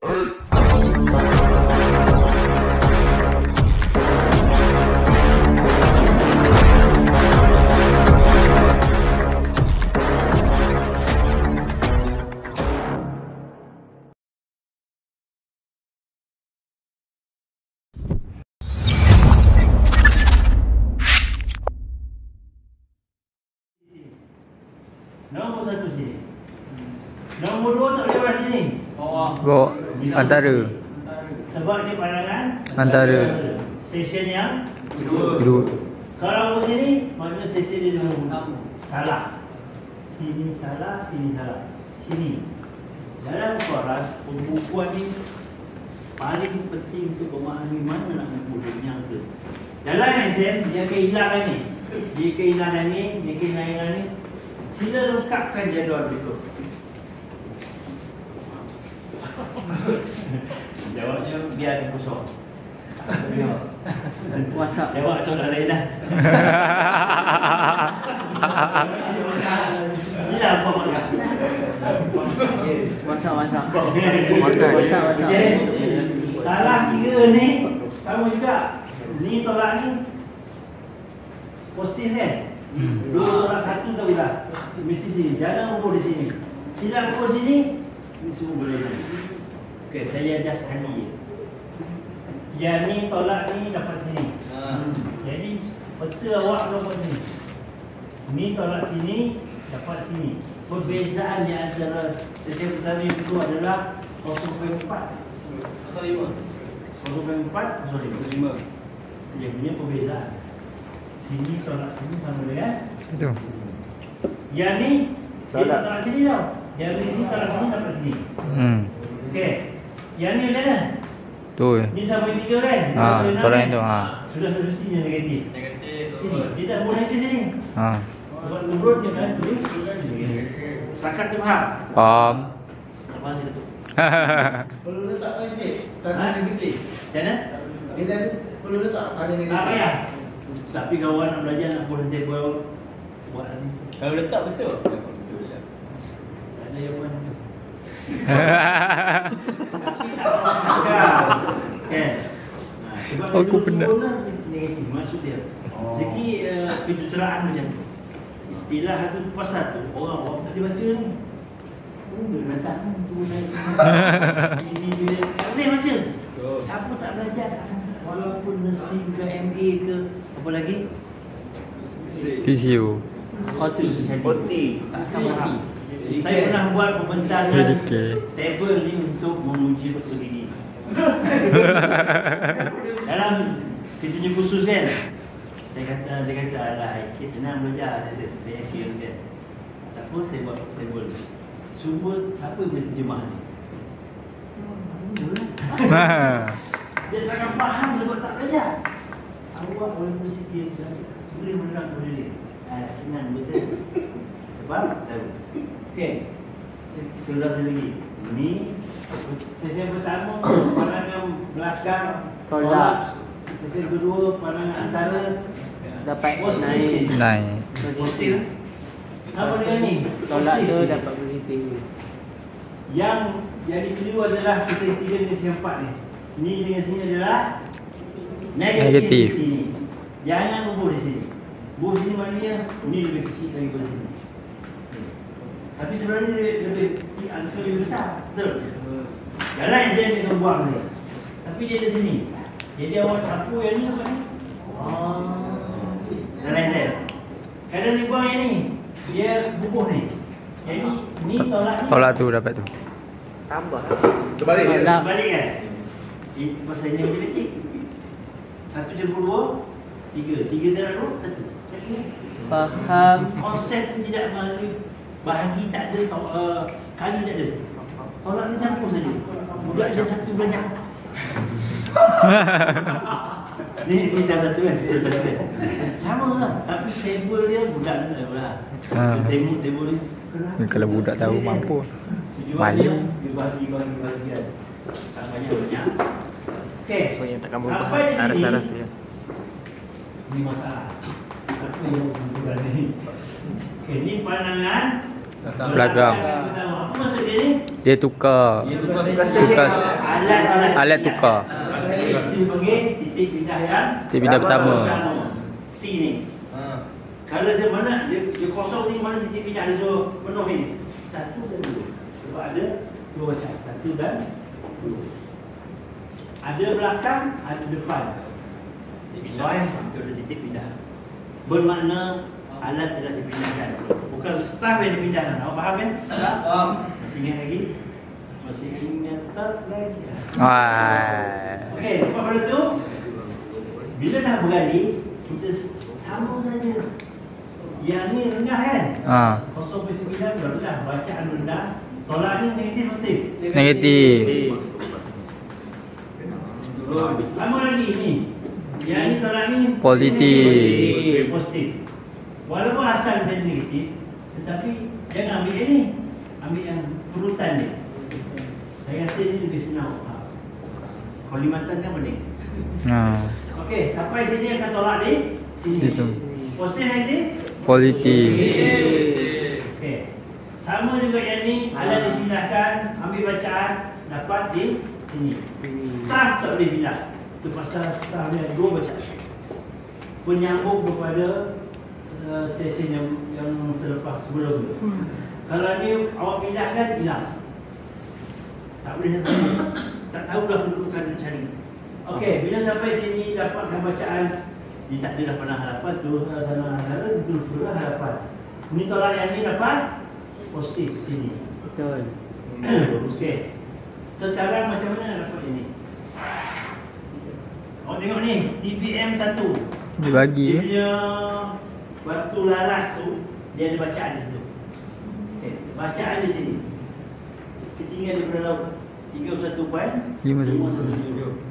Nombor 1 sini. Nombor 2 tak boleh belah sini. Bawa antara. Sebab dia pandangan Antara session yang kedua. Kalau belah sini, maknanya session dia sama. Salah. Sini salah, sini salah. Sini. Dalam kelas, pembukuan ni paling penting untuk memahami mana nak membuat yang ke. Dalam exam, dia akan hilangkan ni. Dia akan hilangkan ni, dia akan hilangkan ni. Sila lengkapkan jadual berikut. Jawabnya biar dia kosong. WhatsApp. Jawab soalan lain dah. Bila apa makan? WhatsApp. Salah 3 ni sama juga. Ni tolak ni positif kan? 2 tolak 1 tahu dah. Mesti sini. Jangan ukur di sini. Sila ukur sini. Ini semua boleh. Okey, saya adjust sekali je. Yang ni tolak ni dapat sini. Jadi peta awak dapat sini. Ni tolak sini, dapat sini. Perbezaan di antara sesi pertama yang kedua adalah 0.4. 0.5. 0.5. Dia punya perbezaan. Sini tolak sini sama dengan Itu. yang ni dia tolak sini tau. Yang ni tolak sini dapat sini. Okey. Yang ni macam mana? Tu. Ni sampai 3 kan? Tolak yang tu. Sudah semestinya negatif. Sini. Dia tak boleh negatif sini. Sebab turun dia kan tulis. Sakat tu faham? Faham. Tak masih tu. Perlu letak encik tanda negatif. Macam mana? Dia dah perlu letak tanda negatif. Tak payah. Tapi kawan nak belajar nak pun table buat ni. Kalau letak betul? Betul je. Tak ada yang mana tu. Kan? Sebab Aku penat. Negatif maksud dia. Segi kejuceraan macam tu. Istilah tu pasal tu orang tak dibaca ni. Dia datang tu naik. Ini dia tak boleh baca. Siapa tak belajar walaupun nursing ke MA ke apa lagi? Fisio. Otus sekali. OT. Tak sama. Saya pernah buat pembentangan table ni untuk menguji betul gigi. Dalam kerja khusus kan. Dia kata alah IK senang belajar dia IK kan. Tak apa saya buat table. Cuma siapa yang boleh terjemah ni? Dia takkan faham sebab tak belajar. Awak universiti boleh menang pada dia. Senang betul. Sebab tahu. Okey. Sudah lagi. Ini sesi pertama pandangan belakang tolak. Sesi kedua pandangan antara dapat positif. naik Positif. Apa dengan ni? tolak tu dapat positif. Yang jadi keliru adalah sesi 3 dengan sesi 4 ni. Ini dengan sini adalah negatif. Di sini. Jangan ubur di sini. Ubur sini maknanya ini lebih kecil daripada sini. Tapi sebenarnya dia lebih angka lebih besar. Betul? Dalam exam dia akan buang dia. Tapi dia ada sini. Jadi awak campur yang ni apa ni? Dalam exam. Kadang dia buang yang ni. Dia bubuh ni. Jadi ni tolak ni. Tolak tu dapat tu. Tambah. Terbalik dia. Balik kan? Pasal ini lebih kecil. 1 campur 2, 3. 3 darab 2, 1. Faham. Konsep tu tidak melalui bahagi tak ada, kali tak ada. Tolak ni campur saja. Budak dia satu banyak. Ni dah satu kan? Satu kan? Sama lah. Tapi table dia budak ni lah pula. Table ni. Kalau budak tahu mampu. Malu. Dia bagi kan. Tak banyak-banyak. Okey. So yang takkan berubah Sampai di sini. aras-aras tu ya. Ini masalah. Apa yang budak ni? Okey, ni pandangan Belakang. Apa maksud dia ni? Dia tukar. Tukar alat tukar. Itu panggil titik pindah yang Titik pindah pertama. C ni. Kalau saya mana dia kosong ni, mana titik pindah dia suruh penuh ni. Satu dan dua. Sebab ada dua macam. Satu dan dua. Ada belakang, ada depan. Why? Itu ada titik pindah. Bermakna alat tidak dipindahkan. Bukan staff yang dipindahkan. Awak faham kan? Faham. Masih ingat lagi? Masih ingat tak lagi? Wah. Okey, lepas pada tu bila dah bergali, kita sama saja. Yang ni rendah kan? 0.9 rendah, bacaan rendah. Tolak ni negatif positif. Negatif. Sama lagi ni. Yang ni tolak ni Positif. Positif. Walaupun asal saya negatif, tetapi jangan ambil yang ni. Ambil yang urutan dia. Saya rasa ni lebih senang. Kalimatan kan pening. Okey, sampai sini akan tolak di sini. Itu. Positif negatif? Positif. Okey. Sama juga yang ni, alat dipindahkan, ambil bacaan, dapat di sini. Staff tak boleh pindah. Itu pasal staff ni ada dua bacaan. Penyambung kepada stesen yang selepas sebelum tu. Kalau ni awak pindahkan, hilang. Tak boleh tak tahu dah kedudukan dan cari. Okey, bila sampai sini dapatkan bacaan, dia tak ada dah pernah harapan tu, tanah negara betul-betul harapan. Ni tolak yang ni dapat positif sini. Betul. Okey. Sekarang macam mana dapat ini? Awak tengok ni, TPM 1. Dia bagi. Dia punya batu laras tu, dia ada bacaan di situ. Okey, bacaan di sini. Ketinggian daripada laut 31.517.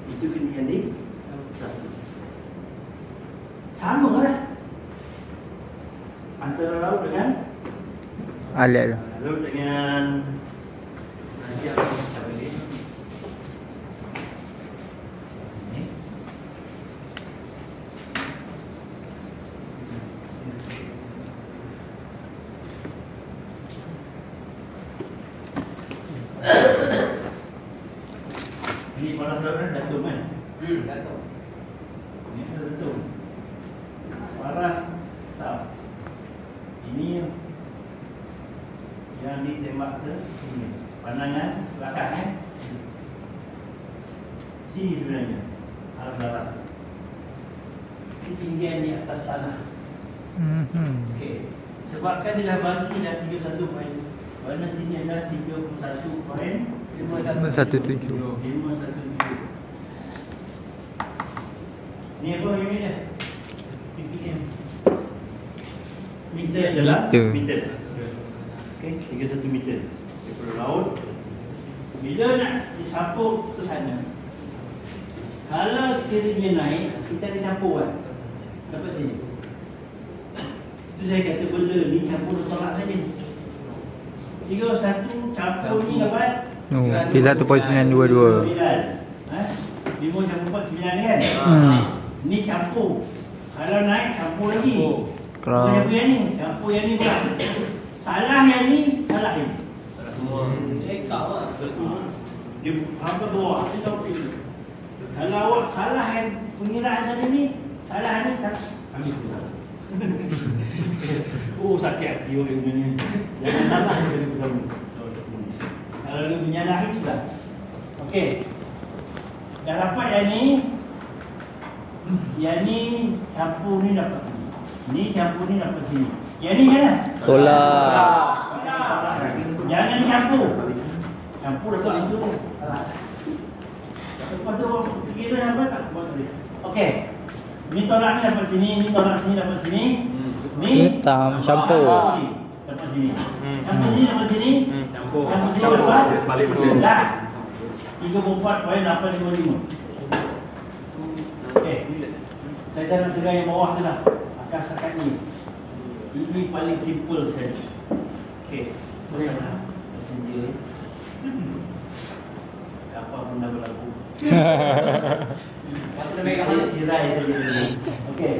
Itu ketinggian di atas tu. Sama lah antara laut dengan Alat tu. laut dengan nanti apa macam ni. Ini para saudara datum kan? Datuk. Ini ada datum. Paras staff. Ini yang ditembak ke sini. Pandangan belakang kan? Sini sebenarnya. Arah laras. Ketinggian di atas tanah. Okey. Sebabkan dia dah bagi dah 31 poin. Mana sini ada 31 poin. 517. 517. Ni apa unit dia? ppm. Meter adalah meter. Okey, 31 meter. Daripada laut. Bila nak disampur ke sana, kalau sekiranya naik, kita ada campur kan? Dapat sini. Itu saya kata benda ni campur tolak saja. 31 campur ni dapat 1.922. 5 campur 4 9 kan? Ni campur. Kalau naik campur lagi. Kalau Campur yang ni, campur yang ni pula. Salah yang ni, salah yang ni. Cekap lah. Dia hampa bawah. Kalau awak salah yang pengiraan tadi ni, salah ni salah. Ambil pulang. Oh sakit hati orang sebenarnya. Jangan salah dia pertama. Kalau dia menyalahi sudah. Okey. Dah dapat yang ni. Yang ni campur ni dapat sini. Ni campur ni dapat sini. Yang ni mana? tolak. Jangan dicampur. Campur dapat itu. Lepas tu kira apa tak buat tulis. Okey. Ni tolak ni dapat sini, ni tolak sini dapat sini. Ni Hitam, campur. dapat sini. Campur sini dapat sini. Campur. Campur sini Campur. dapat. Dia balik macam ni. Last. 34.855. Okey. Saya dah nak cakap yang bawah tu lah. Akan setakat ni. Ini paling simple sekali. Okey. Masalah. Passenger. Kapal pun dah berlaku. Tirai saja. Okey.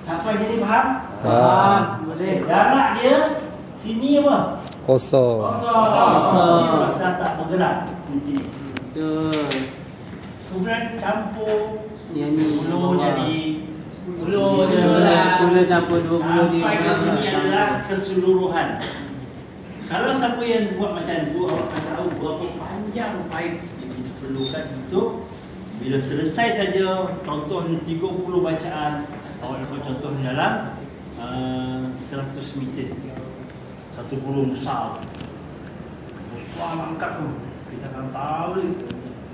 Sampai sini faham? Faham. Boleh. Jarak dia Sini apa? Kosong. Sini rasa tak bergerak di sini. Betul. Kemudian campur Yang ni. bulu jadi 10 campur 20 dia. sampai ke sini adalah keseluruhan. Kalau siapa yang buat macam tu, awak akan tahu berapa panjang pipe yang diperlukan untuk bila selesai saja contohnya 30 bacaan, awak dapat contohnya dalam 100 meter. Satu gulung besar. Besar angkat tu. Kita akan tarik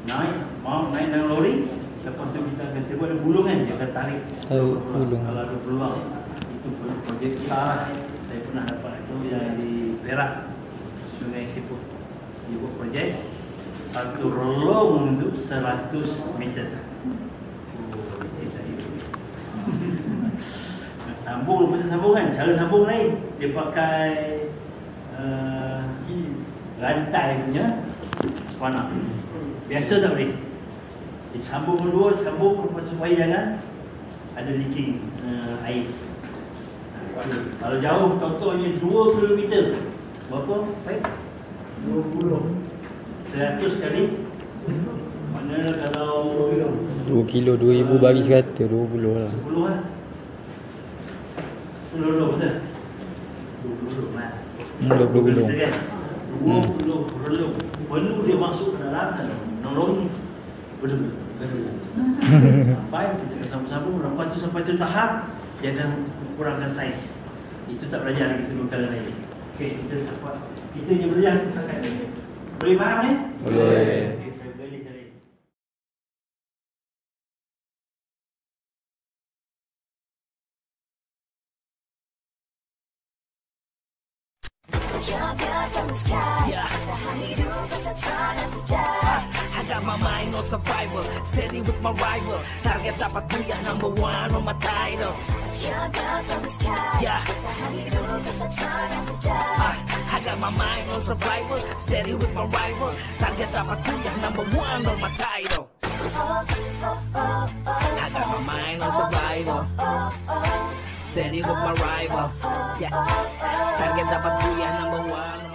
naik dalam lori. Lepas tu kita akan cuba ada gulung kan, dia akan tarik. Tarik gulung. Kalau ada peluang, itu projek besar. Saya pernah dapat itu yang di Perak, Sungai Siput. Dia buat projek satu relung tu 100 meter. Sambung lepas sambung kan, cara sambung lain. Dia pakai rantai punya sepanah. Biasa tak boleh. Disambung kedua, sambung supaya jangan ada leaking air. Kalau jauh contohnya 2 km, berapa? Baik? 20. 100 kali. Mana kalau 2 kilo 2000 bagi 100 20 lah. 10 lah. 10 betul? 20 lah. 20 gulung. Kita kan? 20 relung. Penuh dia masuk ke dalam nolongi. Betul-betul. Sampai kita akan sambung-sambung. Lepas tu sampai tu tahap dia akan kurangkan saiz. Itu tak belajar lagi, itu 2 kali lagi. Okey, kita dapat. Kita yang belajar setakat ni. Boleh faham ni? Boleh. Okey, saya beli cari. I got my mind on survival, steady with my rival. Target dapat kuya, number 1 on my title. Yeah. I got my mind on survival, steady with my rival. Target dapat kuya, number 1 on my title. I got my mind on survival, steady with my rival. Yeah. Target dapat kuya, number 1.